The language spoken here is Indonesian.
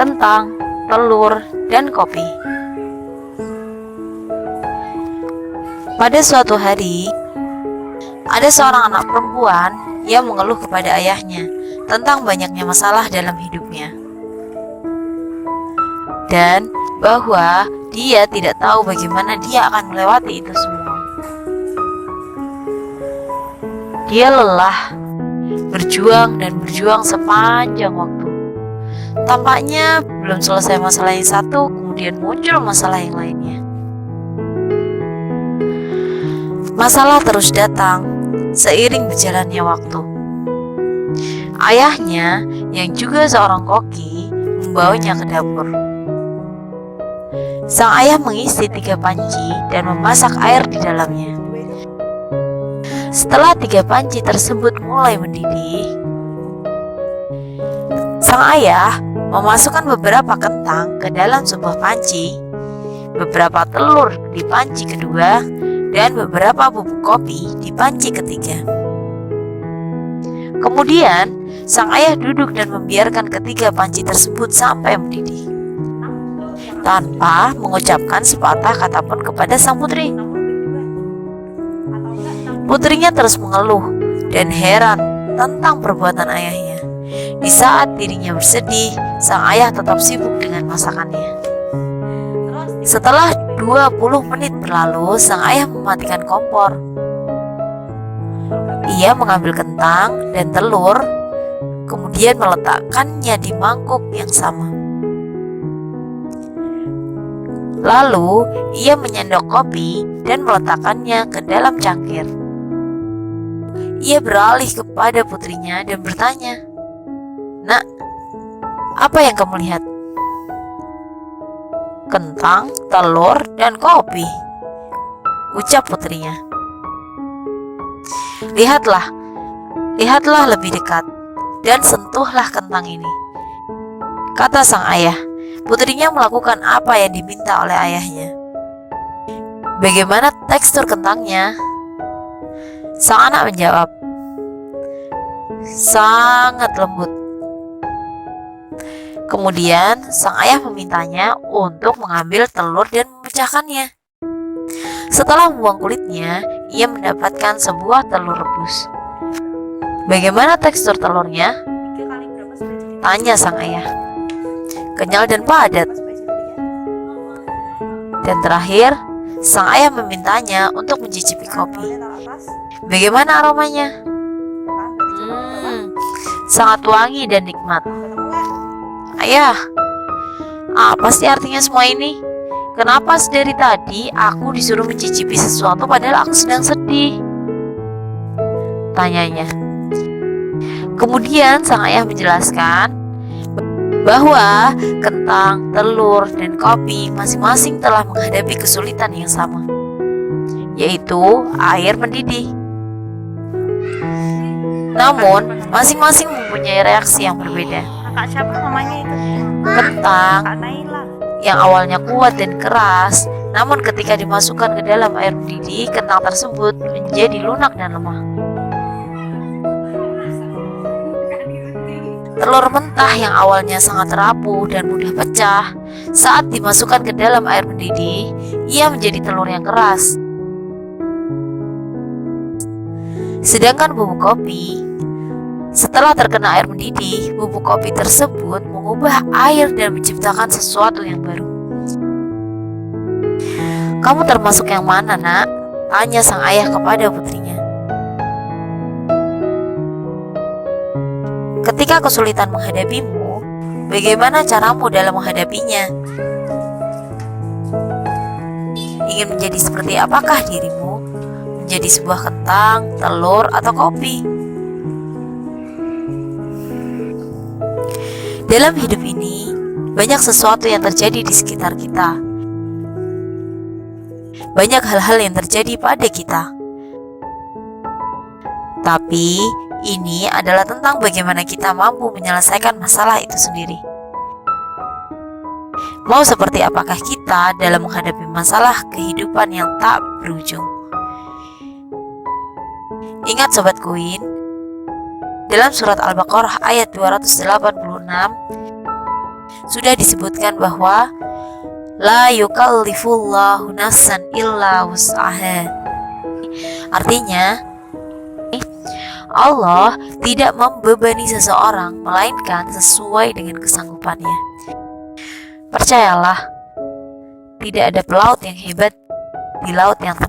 kentang, telur, dan kopi. Pada suatu hari, ada seorang anak perempuan yang mengeluh kepada ayahnya tentang banyaknya masalah dalam hidupnya, dan bahwa dia tidak tahu bagaimana dia akan melewati itu semua. Dia lelah, berjuang dan berjuang sepanjang waktu. Tampaknya belum selesai masalah yang satu, kemudian muncul masalah yang lainnya. Masalah terus datang seiring berjalannya waktu. Ayahnya, yang juga seorang koki, membawanya ke dapur. Sang ayah mengisi 3 panci dan memasak air di dalamnya. Setelah 3 panci tersebut mulai mendidih, sang ayah memasukkan beberapa kentang ke dalam sebuah panci, beberapa telur di panci kedua, dan beberapa bubuk kopi di panci ketiga. Kemudian, sang ayah duduk dan membiarkan ketiga panci tersebut sampai mendidih, tanpa mengucapkan sepatah kata pun kepada sang putri. Putrinya terus mengeluh dan heran tentang perbuatan ayahnya. Di saat dirinya bersedih, sang ayah tetap sibuk dengan masakannya. Setelah 20 menit berlalu, sang ayah mematikan kompor. Ia mengambil kentang dan telur, kemudian meletakkannya di mangkuk yang sama. Lalu, ia menyendok kopi dan meletakkannya ke dalam cangkir. Ia beralih kepada putrinya dan bertanya, "Nak, apa yang kamu lihat?" "Kentang, telur, dan kopi," ucap putrinya. Lihatlah lebih dekat dan sentuhlah kentang ini," kata sang ayah. Putrinya melakukan apa yang diminta oleh ayahnya. "Bagaimana tekstur kentangnya?" Sang anak menjawab, "Sangat lembut." Kemudian sang ayah memintanya untuk mengambil telur dan memecahkannya. Setelah membuang kulitnya, ia mendapatkan sebuah telur rebus. "Bagaimana tekstur telurnya?" tanya sang ayah. "Kenyal dan padat." Dan terakhir, sang ayah memintanya untuk mencicipi kopi. "Bagaimana aromanya?" Sangat wangi dan nikmat." "Ayah, apa sih artinya semua ini? Kenapa dari tadi aku disuruh mencicipi sesuatu padahal aku sedang sedih?" tanyanya. Kemudian sang ayah menjelaskan bahwa kentang, telur, dan kopi masing-masing telah menghadapi kesulitan yang sama, yaitu air mendidih. Namun, masing-masing mempunyai reaksi yang berbeda. Kakak siapa namanya itu? Kentang Kak Naila. yang awalnya kuat dan keras, namun ketika dimasukkan ke dalam air mendidih, kentang tersebut menjadi lunak dan lemah. Telur mentah yang awalnya sangat rapuh dan mudah pecah, saat dimasukkan ke dalam air mendidih, ia menjadi telur yang keras. Sedangkan bubuk kopi, setelah terkena air mendidih, bubuk kopi tersebut mengubah air dan menciptakan sesuatu yang baru. "Kamu termasuk yang mana, Nak?" tanya sang ayah kepada putrinya. "Ketika kesulitan menghadapimu, bagaimana caramu dalam menghadapinya? Ingin menjadi seperti apakah dirimu? Menjadi sebuah kentang, telur, atau kopi?" Dalam hidup ini, banyak sesuatu yang terjadi di sekitar kita. Banyak hal-hal yang terjadi pada kita. Tapi, ini adalah tentang bagaimana kita mampu menyelesaikan masalah itu sendiri. Mau seperti apakah kita dalam menghadapi masalah kehidupan yang tak berujung? Ingat Sobat Queen, dalam surat Al-Baqarah ayat 286, Sudah disebutkan bahwa la yukallifullahu nafsan illa wus'aha. Artinya, Allah tidak membebani seseorang melainkan sesuai dengan kesanggupannya. Percayalah, tidak ada pelaut yang hebat di laut yang